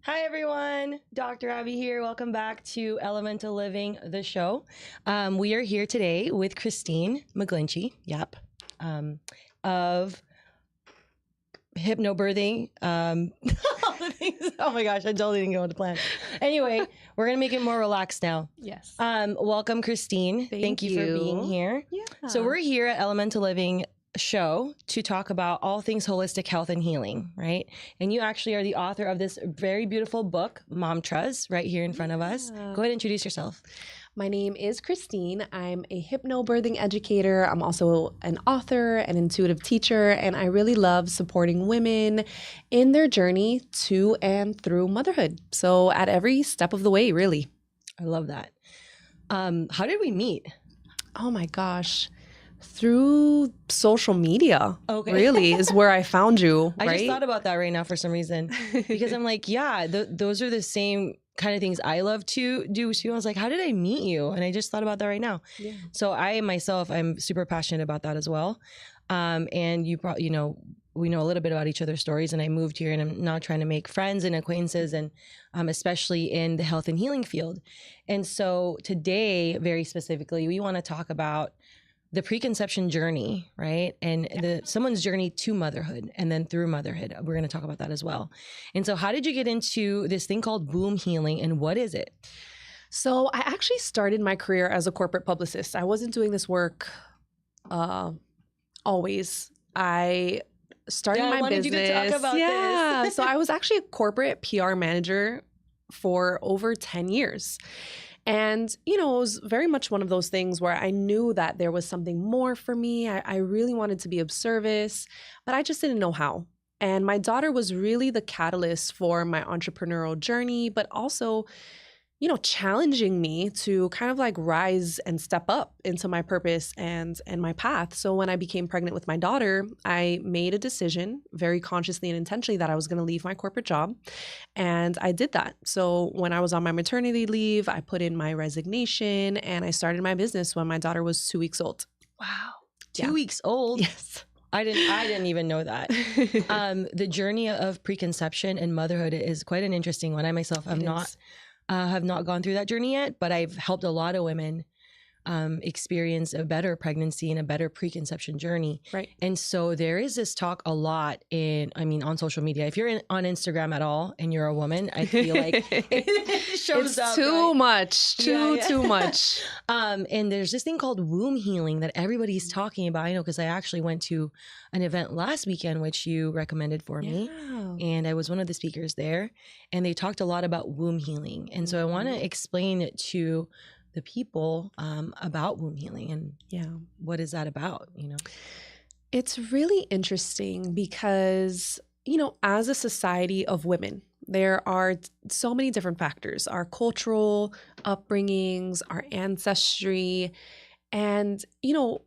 Hi, everyone. Dr. Abbey here. Welcome back to Elemental Living, the show. We are here today with Kristine McGlinchey-Yap of Hypnobirthing. All the things. Oh my gosh, I totally didn't go with the plan. Anyway, we're going to make it more relaxed now. Yes. Welcome, Kristine. Thank you for being here. Yeah. So we're here at Elemental Living show to talk about all things holistic health and healing, right? And you actually are the author of this very beautiful book, Mommas, right here in front of us. Go ahead and introduce yourself. My name is Kristine. I'm a hypnobirthing educator. I'm also an author, an intuitive teacher, and I really love supporting women in their journey to and through motherhood. So at every step of the way, really. I love that. How did we meet? Oh my gosh. Through social media, Okay. really, is where I found you, I right? just thought about that right now for some reason because I'm like, yeah, those are the same kind of things I love to do too. I was like, how did I meet you? And I just thought about that right now. Yeah. So I'm super passionate about that as well. And you probably, we know a little bit about each other's stories, and I moved here and I'm now trying to make friends and acquaintances, and especially in the health and healing field. And so today, very specifically, we want to talk about the preconception journey, right? And someone's journey to motherhood and then through motherhood. We're going to talk about that as well. And so how did you get into this thing called womb healing, and what is it? So I actually started my career as a corporate publicist. I wasn't doing this work always. I started my wanted business. You to talk about this. So I was actually a corporate PR manager for over 10 years. And, it was very much one of those things where I knew that there was something more for me. I really wanted to be of service, but I just didn't know how. And my daughter was really the catalyst for my entrepreneurial journey, but also, challenging me to kind of like rise and step up into my purpose and my path. So when I became pregnant with my daughter, I made a decision very consciously and intentionally that I was going to leave my corporate job. And I did that. So when I was on my maternity leave, I put in my resignation and I started my business when my daughter was 2 weeks old. Wow. 2 weeks old? Yes. I didn't even know that. The journey of preconception and motherhood is quite an interesting one. I myself have not gone through that journey yet, but I've helped a lot of women experience a better pregnancy and a better preconception journey. Right. And so there is this talk a lot on social media. If you're on Instagram at all and you're a woman, I feel like it shows up. Too much. Too much. And there's this thing called womb healing that everybody's talking about. I know because I actually went to an event last weekend, which you recommended for me. And I was one of the speakers there. And they talked a lot about womb healing. And so I want to explain it to the people about womb healing and what is that about, It's really interesting because, as a society of women, there are so many different factors, our cultural upbringings, our ancestry, and,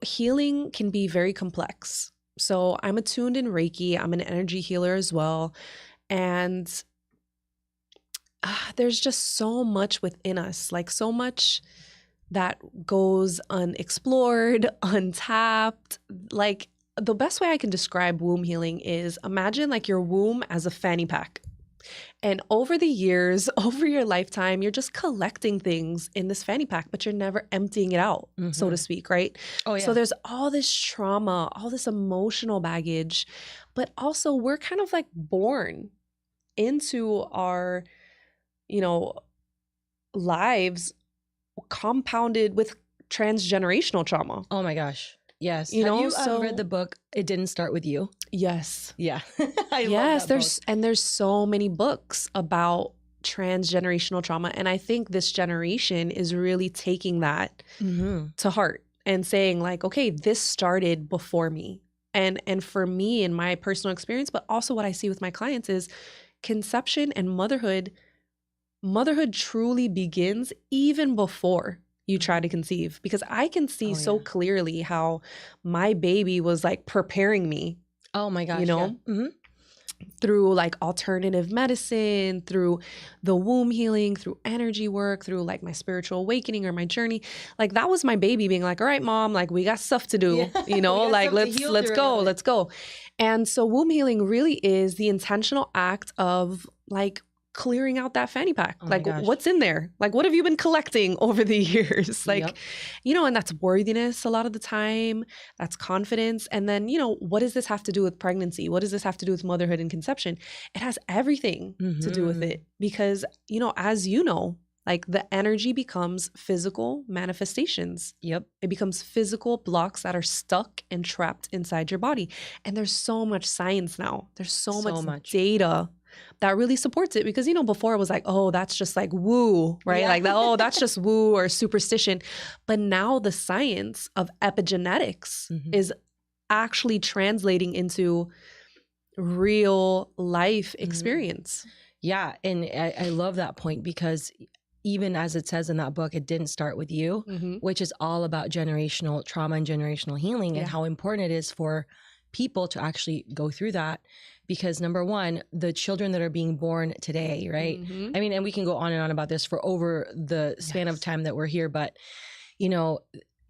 healing can be very complex. So I'm attuned in Reiki. I'm an energy healer as well. And there's just so much within us, like so much that goes unexplored, untapped. Like the best way I can describe womb healing is imagine like your womb as a fanny pack. And over the years, over your lifetime, you're just collecting things in this fanny pack, but you're never emptying it out, so to speak, right? Oh, yeah. So there's all this trauma, all this emotional baggage, but also we're kind of like born into our, lives compounded with transgenerational trauma. Oh my gosh. Yes. Have you read the book, It Didn't Start With You? Yes. Yeah. I love that book. There's so many books about transgenerational trauma. And I think this generation is really taking that to heart and saying like, okay, this started before me. And for me, in my personal experience, but also what I see with my clients is conception and motherhood truly begins even before you try to conceive, because I can see so clearly how my baby was like preparing me. Oh my gosh. Through like alternative medicine, through the womb healing, through energy work, through like my spiritual awakening or my journey. Like that was my baby being like, all right, mom, like we got stuff to do, like let's go. And so womb healing really is the intentional act of like clearing out that fanny pack. Oh my Like, gosh. what's in there? Like, what have you been collecting over the years? Like, Yep. you know, and that's worthiness a lot of the time. That's confidence. And then, you know, what does this have to do with pregnancy? What does this have to do with motherhood and conception? It has everything to do with it because, you know, as you know, like the energy becomes physical manifestations. Yep. It becomes physical blocks that are stuck and trapped inside your body. And there's so much science now. There's so much data that really supports it because, you know, before it was like, oh, that's just like woo, right? Yeah. Like that, oh, that's just woo or superstition. But now the science of epigenetics is actually translating into real life experience. Yeah. And I love that point because even as it says in that book, it didn't start with you, which is all about generational trauma and generational healing and how important it is for people to actually go through that. Because number one, the children that are being born today, right? I mean, and we can go on and on about this for over the span of time that we're here, but you know,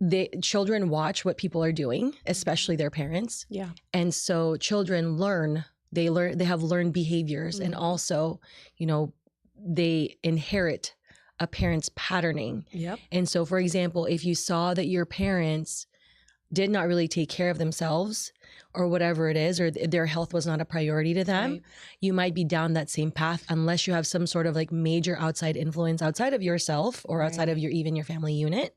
the children watch what people are doing, especially their parents. Yeah. And so children they have learned behaviors and also, you know, they inherit a parent's patterning. Yep. And so, for example, if you saw that your parents did not really take care of themselves or whatever it is, or their health was not a priority to them, you might be down that same path unless you have some sort of like major outside influence outside of yourself or outside of even your family unit.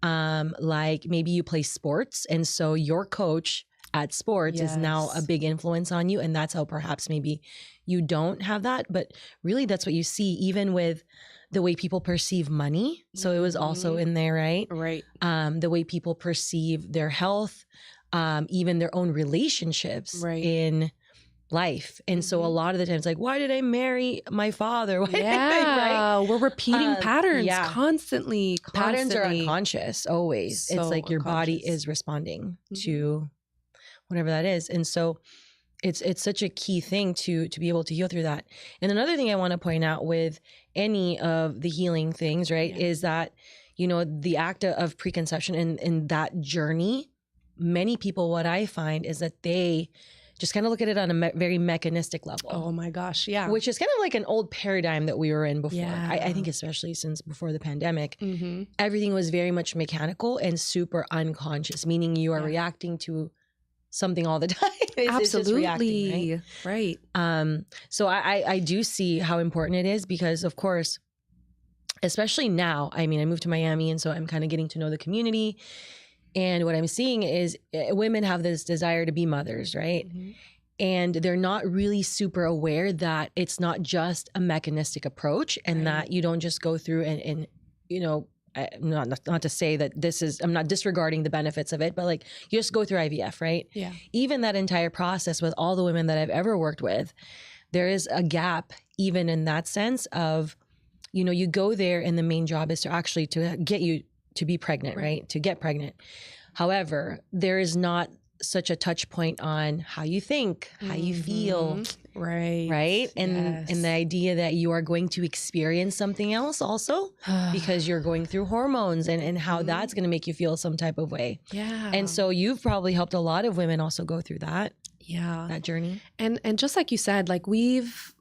Like maybe you play sports and so your coach at sports is now a big influence on you. And that's how perhaps maybe you don't have that. But really that's what you see even with the way people perceive money. So it was also in there, right? Right. The way people perceive their health, even their own relationships in life. And so a lot of the times, like, why did I marry my father? Right? We're repeating patterns constantly. Patterns are unconscious, always. So it's like your body is responding to whatever that is. And so it's such a key thing to be able to heal through that. And another thing I want to point out with any of the healing things, right, is that, you know, the act of preconception and that journey, many people, what I find is that they just kind of look at it on a very mechanistic level. Oh my gosh, yeah. Which is kind of like an old paradigm that we were in before. I think especially since before the pandemic, everything was very much mechanical and super unconscious, meaning you are reacting to something all the time. Absolutely. Right. So I do see how important it is because of course, especially now, I mean, I moved to Miami and so I'm kind of getting to know the community. And what I'm seeing is women have this desire to be mothers, right? And they're not really super aware that it's not just a mechanistic approach and that you don't just go through and you know, not to say that I'm not disregarding the benefits of it, but like you just go through IVF, right? Yeah. Even that entire process with all the women that I've ever worked with, there is a gap even in that sense of, you know, you go there and the main job is to get you to be pregnant, right? To get pregnant. However, there is not such a touch point on how you think, how you feel. Right. And the idea that you are going to experience something else also because you're going through hormones and how that's going to make you feel some type of way. Yeah. And so you've probably helped a lot of women also go through that. Yeah. That journey. And just like you said, like we've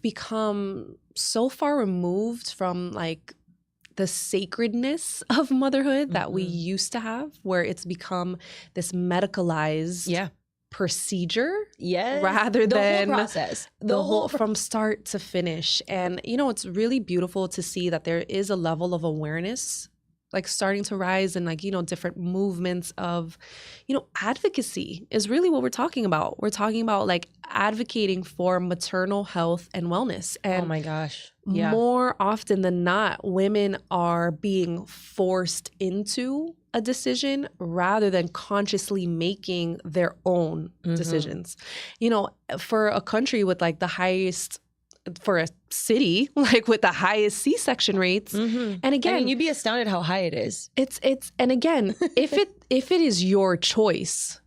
become so far removed from like the sacredness of motherhood that we used to have, where it's become this medicalized procedure rather than the whole process, the whole from start to finish. And, you know, it's really beautiful to see that there is a level of awareness like starting to rise and like, you know, different movements of, you know, advocacy is really what we're talking about. We're talking about like advocating for maternal health and wellness. And oh my gosh. Yeah. More often than not, women are being forced into a decision rather than consciously making their own decisions. You know, for a country with like the highest, for a city like with the highest C-section rates, and again, I mean, you'd be astounded how high it is. It's and again, if it is your choice,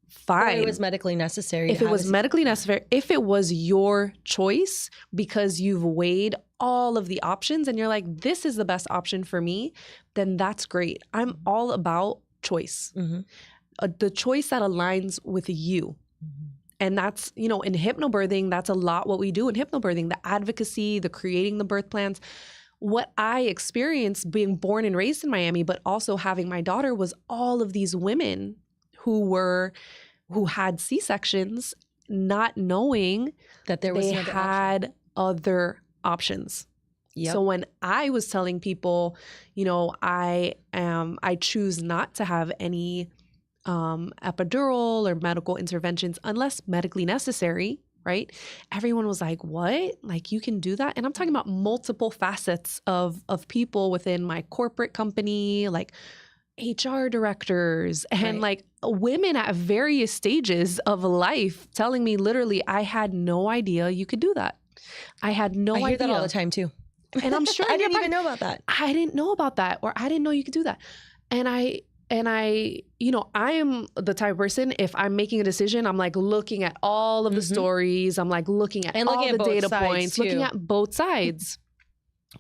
fine. Or it was medically necessary. If it was medically necessary, if it was your choice because you've weighed all of the options and you're like, this is the best option for me, then that's great. I'm all about choice. The choice that aligns with you. And that's, you know, in hypnobirthing, that's a lot what we do in hypnobirthing, the advocacy, the creating the birth plans. What I experienced being born and raised in Miami, but also having my daughter, was all of these women who had C-sections, not knowing that they had other options. Yep. So when I was telling people, you know, I choose not to have any epidural or medical interventions unless medically necessary, right? Everyone was like, what? Like, you can do that? And I'm talking about multiple facets of people within my corporate company, like HR directors and like women at various stages of life telling me literally, I had no idea you could do that. I had no idea. I hear that all the time too. And I'm sure I didn't even know about that. I didn't know about that, or I didn't know you could do that. And I, you know, I am the type of person, if I'm making a decision, I'm like looking at all of the stories. I'm like looking at all the data points, looking at both sides.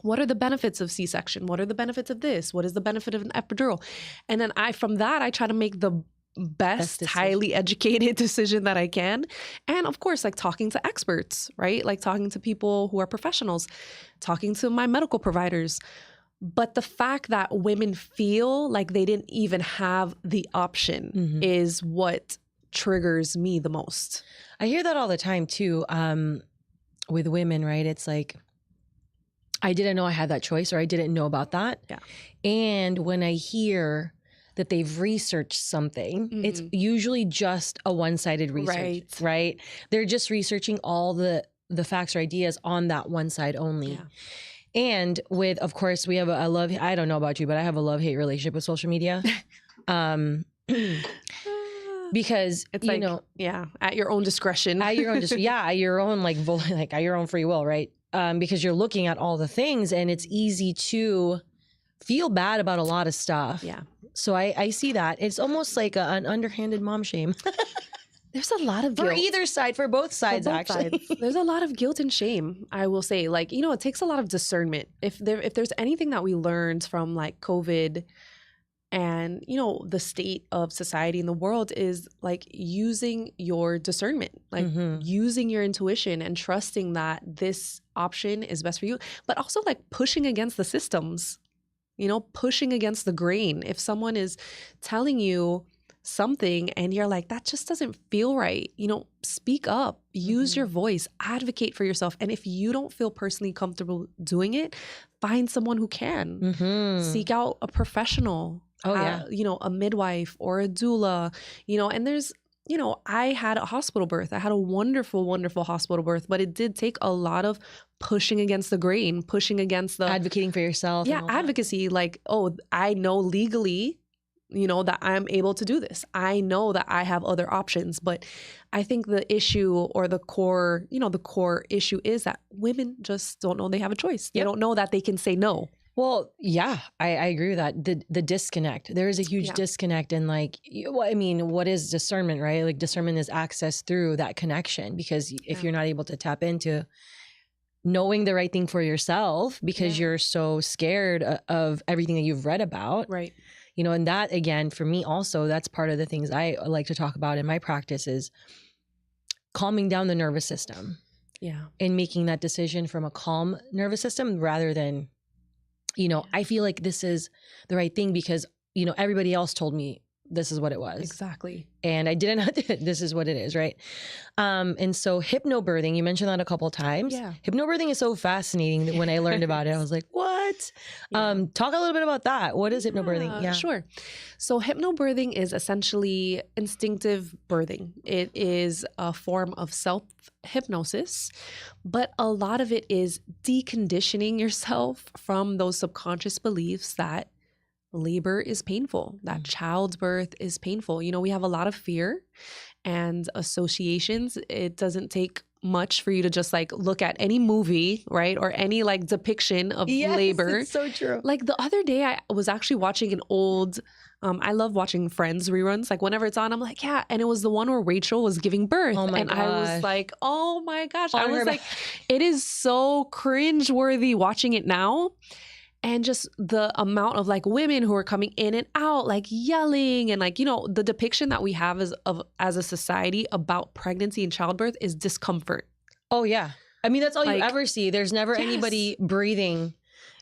What are the benefits of C-section? What are the benefits of this? What is the benefit of an epidural? And then from that, I try to make the best highly educated decision that I can. And of course, like talking to experts, right? Like talking to people who are professionals, talking to my medical providers. But the fact that women feel like they didn't even have the option is what triggers me the most. I hear that all the time too, with women, right? It's like, I didn't know I had that choice, or I didn't know about that. Yeah. And when I hear that they've researched something, it's usually just a one-sided research, right? They're just researching all the facts or ideas on that one side only. Yeah. And with, of course, we have I don't know about you, but I have a love-hate relationship with social media. Because it's like, know, at your own discretion. At your own, at your own, like at your own free will, right? Because you're looking at all the things, and it's easy to feel bad about a lot of stuff. Yeah. So I see that. It's almost like an underhanded mom shame. There's a lot of guilt. For either side, for both sides, actually. There's a lot of guilt and shame, I will say. Like, you know, it takes a lot of discernment. If there's anything that we learned from like COVID and, you know, the state of society in the world, is like using your discernment, like using your intuition and trusting that this option is best for you, but also like pushing against the systems, you know, pushing against the grain. If someone is telling you something and you're like, that just doesn't feel right, you know, speak up, use your voice, advocate for yourself. And if you don't feel personally comfortable doing it, find someone who can. Seek out a professional, you know, a midwife or a doula, you know. And there's, you know, I had a hospital birth. I had a wonderful, wonderful hospital birth, but it did take a lot of pushing against the grain, pushing against the advocating for yourself. Yeah, advocacy. Like, oh, I know legally, you know, that I'm able to do this. I know that I have other options. But I think the issue, or the core, you know, the core issue is that women just don't know they have a choice. They don't know that they can say no. Well, yeah, I agree with that. The disconnect. There is a huge disconnect. And like, I mean, what is discernment, right? Like, discernment is access through that connection. Because if you're not able to tap into knowing the right thing for yourself, because you're so scared of everything that you've read about. Right. You know, and that, again, for me also, that's part of the things I like to talk about in my practice, is calming down the nervous system. Yeah. And making that decision from a calm nervous system, rather than, you know, I feel like this is the right thing because, you know, everybody else told me this is what it was. Exactly. And I didn't know this is what it is, right? And so hypnobirthing, you mentioned that a couple of times. Yeah. Hypnobirthing is so fascinating that when I learned about it, I was like, what? Yeah. Talk a little bit about that. What is hypnobirthing? Yeah, sure. So hypnobirthing is essentially instinctive birthing. It is a form of self-hypnosis, but a lot of it is deconditioning yourself from those subconscious beliefs that labor is painful, that childbirth is painful. You know, we have a lot of fear and associations. It doesn't take much for you to just like look at any movie, right? Or any like depiction of labor. It's so true. Like the other day, I was actually watching an old, I love watching Friends reruns. Like whenever it's on, I'm like, yeah. And it was the one where Rachel was giving birth. Oh my gosh. I was like, oh my gosh. I was like, it is so cringeworthy watching it now. And just the amount of like women who are coming in and out, like yelling, and like, you know, the depiction that we have as a society about pregnancy and childbirth is discomfort. Oh yeah. I mean, that's all Like, you ever see. There's never yes. anybody breathing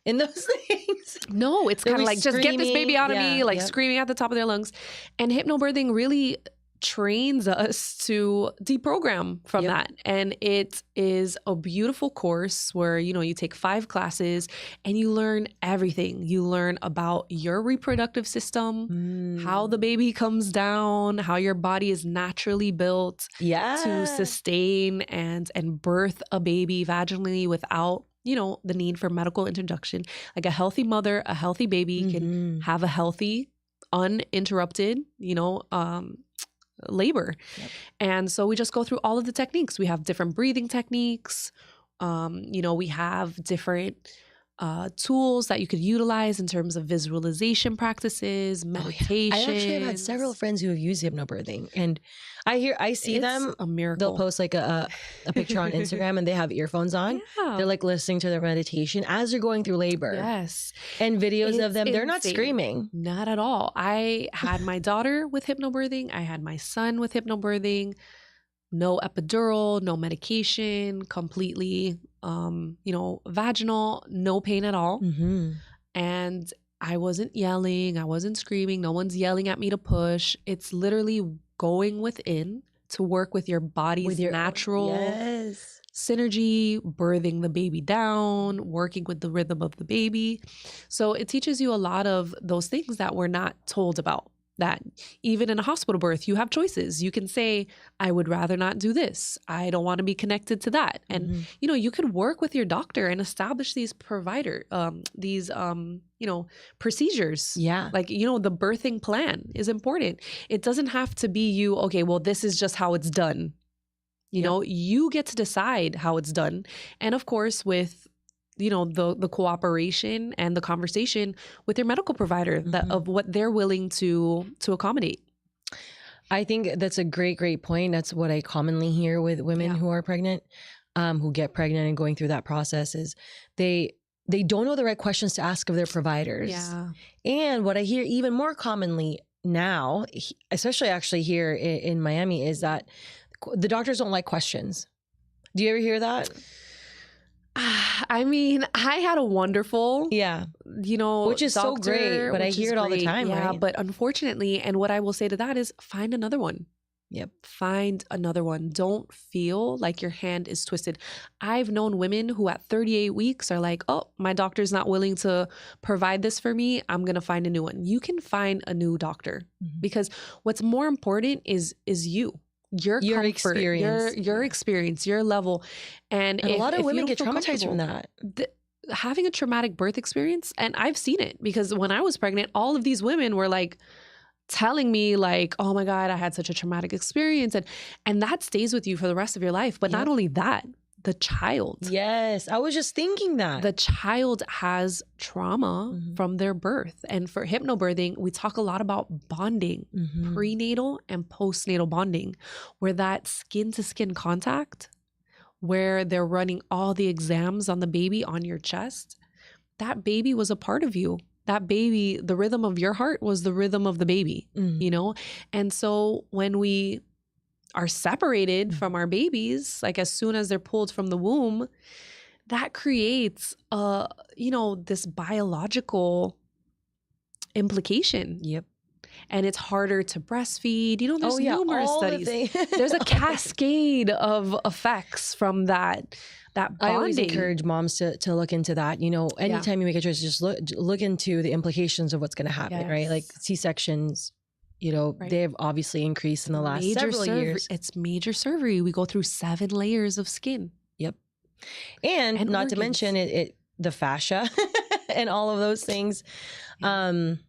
in those things. No, it's kind of like, just get this baby out of me, like screaming at the top of their lungs. And hypnobirthing really trains us to deprogram from that. And it is a beautiful course where, you know, you take 5 classes and you learn everything. You learn about your reproductive system, how the baby comes down, how your body is naturally built to sustain and birth a baby vaginally without, you know, the need for medical introduction. Like a healthy mother, a healthy baby can have a healthy, uninterrupted, you know, labor. And so we just go through all of the techniques. We have different breathing techniques. You know, we have different tools that you could utilize in terms of visualization practices, meditation. I actually have had several friends who have used hypnobirthing, and I see them. A miracle. They'll post like a picture on Instagram, and they have earphones on. They're like listening to their meditation as they're going through labor. Yes. And videos of them. They're insane. not screaming. Not at all. I had my daughter with hypnobirthing. I had my son with hypnobirthing. No epidural, no medication, completely, you know, vaginal, no pain at all. And I wasn't yelling. I wasn't screaming. No one's yelling at me to push. It's literally going within to work with your body's with your natural synergy, birthing the baby down, working with the rhythm of the baby. So it teaches you a lot of those things that we're not told about. That even in a hospital birth, you have choices. You can say, I would rather not do this. I don't want to be connected to that. And, you know, you could work with your doctor and establish these you know, procedures. Like, you know, the birthing plan is important. It doesn't have to be you, okay, well, this is just how it's done. You know, you get to decide how it's done. And of course, with, you know, the cooperation and the conversation with your medical provider that of what they're willing to accommodate. I think that's a great point. That's what I commonly hear with women who are pregnant, who get pregnant and going through that process is they don't know the right questions to ask of their providers. And what I hear even more commonly now, especially actually here in Miami, is that the doctors don't like questions. Do you ever hear that? I mean, I had a wonderful, you know, which is doctor, so great, but I hear it all the time, right? But unfortunately, and what I will say to that is find another one. Find another one. Don't feel like your hand is twisted. I've known women who at 38 weeks are like, oh, my doctor's not willing to provide this for me. I'm going to find a new one. You can find a new doctor because what's more important is you. Your comfort, experience, your experience, your level. And a lot of women get traumatized from that. Having a traumatic birth experience, and I've seen it because when I was pregnant, all of these women were like telling me like, oh my God, I had such a traumatic experience. And that stays with you for the rest of your life. But not only that, the child. Yes, I was just thinking that. The child has trauma from their birth. And for hypnobirthing, we talk a lot about bonding, prenatal and postnatal bonding, where that skin-to-skin contact, where they're running all the exams on the baby on your chest, that baby was a part of you. That baby, the rhythm of your heart was the rhythm of the baby, you know? And so when we are separated from our babies, like as soon as they're pulled from the womb, that creates you know, this biological implication. And it's harder to breastfeed. You know, there's numerous studies. There's a cascade of effects from that bonding. I always encourage moms to look into that. You know, anytime you make a choice, just look into the implications of what's going to happen, right? Like C-sections, you know, they've obviously increased in the last several years. It's major surgery. We go through 7 layers of skin. And not organs. To mention the fascia and all of those things. And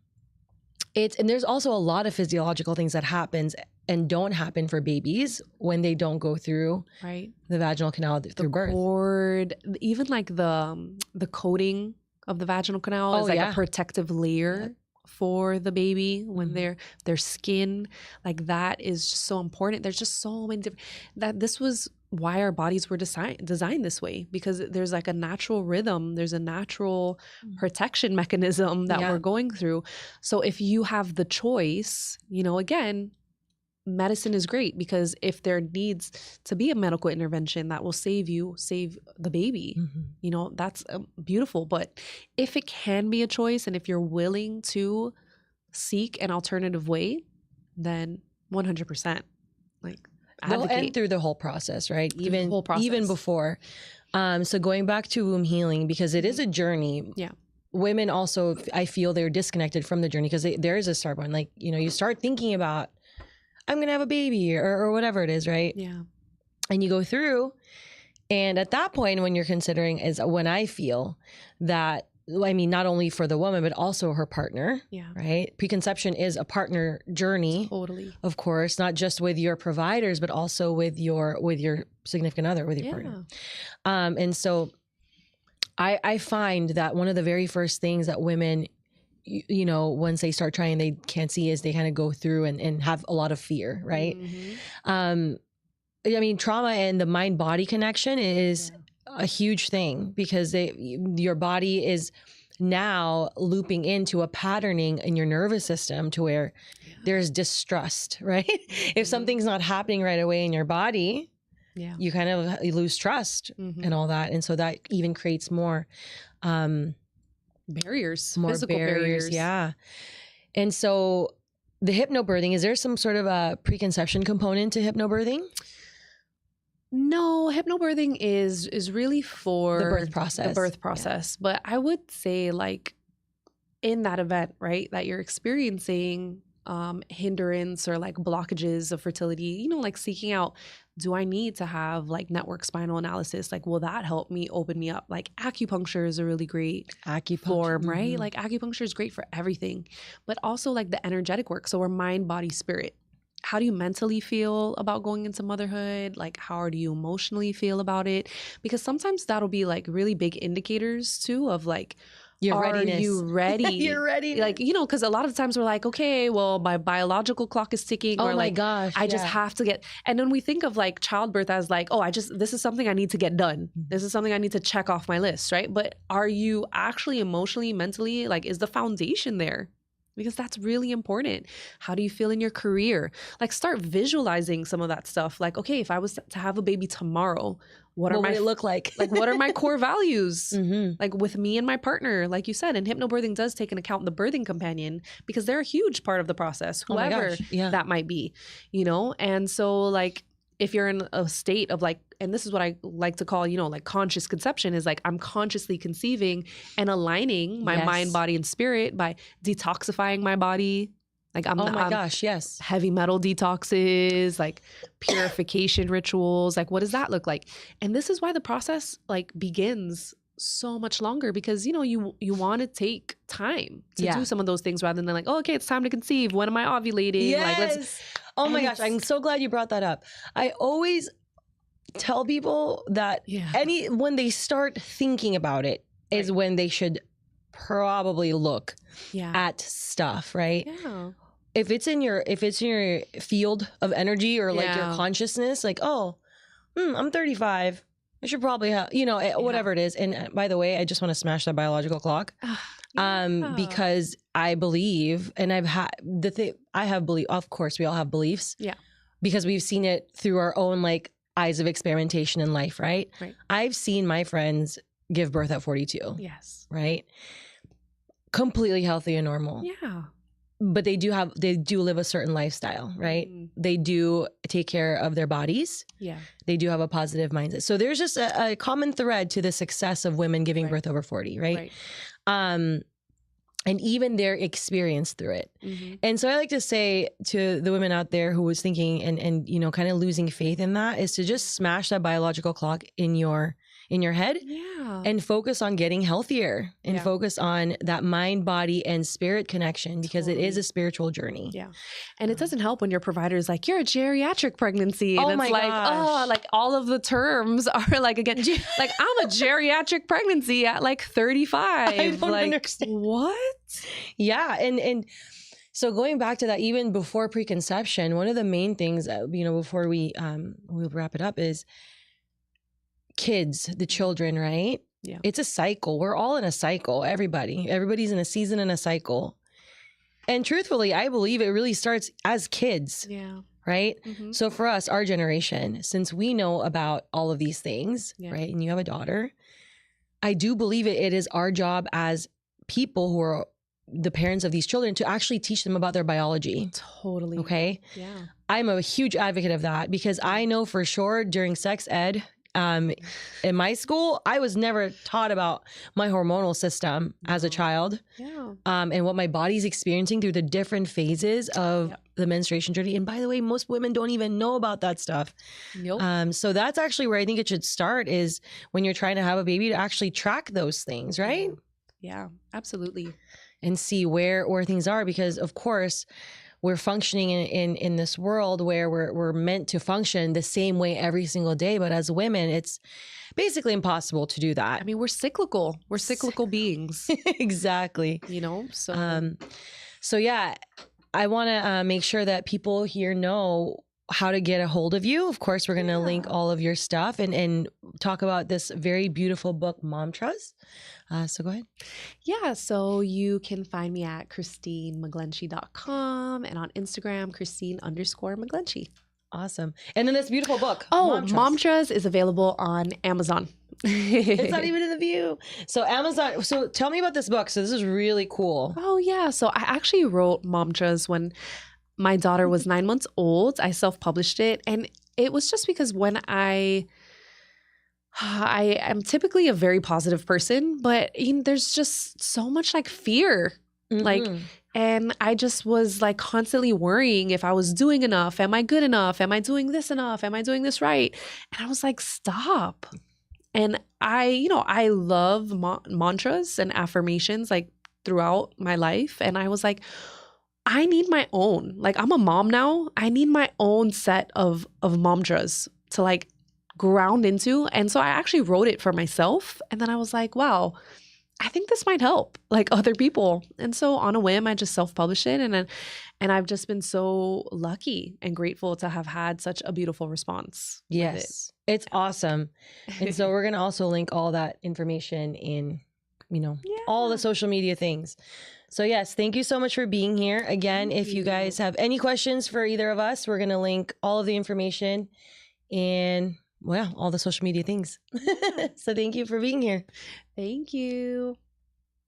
there's also a lot of physiological things that happens and don't happen for babies when they don't go through the vaginal canal through birth. The cord, even like the coating of the vaginal canal is like a protective layer for the baby when their skin, like that is just so important. There's just so many different, that this was why our bodies were designed this way, because there's like a natural rhythm, there's a natural protection mechanism that we're going through. So if you have the choice, you know, again, medicine is great, because if there needs to be a medical intervention that will save the baby, you know, that's beautiful. But if it can be a choice, and if you're willing to seek an alternative way, then 100%, like, and through the whole process, right? Even before. So going back to womb healing, because it is a journey. Yeah. Women also, I feel they're disconnected from the journey, because there is a start point. Like, you know, you start thinking about, I'm going to have a baby or whatever it is, right? Yeah. And you go through, and at that point, when you're considering, is when I feel that, I mean, not only for the woman, but also her partner, right? Preconception is a partner journey. Totally. Of course, not just with your providers, but also with your significant other, with your partner. And so I find that one of the very first things that women, you know, once they start trying, they can't see, is they kind of go through and have a lot of fear, right? I mean, trauma and the mind-body connection is a huge thing, because your body is now looping into a patterning in your nervous system to where there's distrust, right? If something's not happening right away in your body, you kind of lose trust and all that. And so that even creates more barriers, more physical barriers. Yeah. And so the hypnobirthing, is there some sort of a preconception component to hypnobirthing? No, hypnobirthing is really for the birth process. But I would say, like, in that event, right, that you're experiencing hindrance or like blockages of fertility, you know, like seeking out, do I need to have like network spinal analysis? Like, will that help me open me up? Like, acupuncture is a really great form, right? Like, acupuncture is great for everything, but also like the energetic work. So we're mind, body, spirit. How do you mentally feel about going into motherhood? Like, how do you emotionally feel about it? Because sometimes that'll be like really big indicators too of like, your readiness. Are you ready? You're ready. Like, you know, because a lot of times we're like, okay, well, my biological clock is ticking. Oh or my like, gosh. I just have to get. And then we think of like childbirth as like, oh, this is something I need to get done. This is something I need to check off my list, right? But are you actually emotionally, mentally, like, is the foundation there? Because that's really important. How do you feel in your career? Like, start visualizing some of that stuff. Like, okay, if I was to have a baby tomorrow, what would it look like? Like, what are my core values? Like, with me and my partner, like you said, and hypnobirthing does take into account the birthing companion, because they're a huge part of the process, whoever that might be, you know? And so, like, if you're in a state of like, and this is what I like to call, you know, like conscious conception, is like, I'm consciously conceiving and aligning my mind, body, and spirit by detoxifying my body. Like, heavy metal detoxes, like purification rituals. Like, what does that look like? And this is why the process like begins so much longer, because, you know, you want to take time to do some of those things rather than like, oh, okay, it's time to conceive. When am I ovulating? Yes. Like, oh my gosh, I'm so glad you brought that up. I always tell people that when they start thinking about it is when they should probably look at stuff, right? Yeah. If it's in your field of energy or like your consciousness, like, oh, I'm 35. I should probably have, you know, whatever it is. And by the way, I just want to smash that biological clock. Because I believe, and I have belief, of course we all have beliefs. Yeah. Because we've seen it through our own like eyes of experimentation in life, right? Right. I've seen my friends give birth at 42. Yes. Right? Completely healthy and normal. Yeah. But they do live a certain lifestyle, right? They do take care of their bodies. Yeah. They do have a positive mindset. So there's just a common thread to the success of women giving birth over 40, right? And even their experience through it. And so I like to say to the women out there who was thinking and you know, kind of losing faith in that, is to just smash that biological clock in your head and focus on getting healthier and focus on that mind, body, and spirit connection, because it is a spiritual journey. Yeah. And it doesn't help when your provider is like, you're a geriatric pregnancy. And it's like, oh, like all of the terms are like, again, like, I'm a geriatric pregnancy at like 35. I don't understand. What? Yeah. And so going back to that, even before preconception, one of the main things, you know, before we'll wrap it up, is kids, the children, right? Yeah. It's a cycle. We're all in a cycle. Everybody's in a season and a cycle. And truthfully, I believe it really starts as kids. Yeah. Right? Mm-hmm. So for us, our generation, since we know about all of these things, Yeah. right? And you have a daughter, I do believe it is our job as people who are the parents of these children to actually teach them about their biology. Totally. Okay. Yeah. I'm a huge advocate of that because I know for sure during sex ed, in my school, I was never taught about my hormonal system as a child. Yeah. And what my body's experiencing through the different phases of the menstruation journey. And by the way, most women don't even know about that stuff. Nope. So that's actually where I think it should start, is when you're trying to have a baby, to actually track those things, right? Yeah, absolutely. And see where things are, because of course we're functioning in this world where we're meant to function the same way every single day. But as women, it's basically impossible to do that. I mean, we're cyclical. We're cyclical beings. Exactly. You know, so. So yeah, I want to make sure that people here know how to get a hold of you. Of course, we're going to link all of your stuff and talk about this very beautiful book, Mommas. So go ahead. Yeah, so you can find me at KristineMcGlinchey.com and on Instagram, Kristine_McGlinchey. Awesome. And then this beautiful book. Oh, Mommas is available on Amazon. It's not even in the view. So Amazon. So tell me about this book. So this is really cool. Oh, yeah. So I actually wrote Mommas when my daughter was 9 months old. I self-published it. And it was just because when I am typically a very positive person, but there's just so much like fear. Mm-hmm. And I just was like constantly worrying if I was doing enough. Am I good enough? Am I doing this enough? Am I doing this right? And I was like, stop. And I love mantras and affirmations like throughout my life. And I was like, I need my own. Like, I'm a mom now. I need my own set of mantras to like ground into. And so I actually wrote it for myself. And then I was like, wow, I think this might help like other people. And so on a whim, I just self-published it. And I've just been so lucky and grateful to have had such a beautiful response. Yes, it's awesome. And so we're going to also link all that information in, all the social media things. So yes, thank you so much for being here. Again, if you guys have any questions for either of us, we're going to link all of the information in all the social media things. So thank you for being here. Thank you.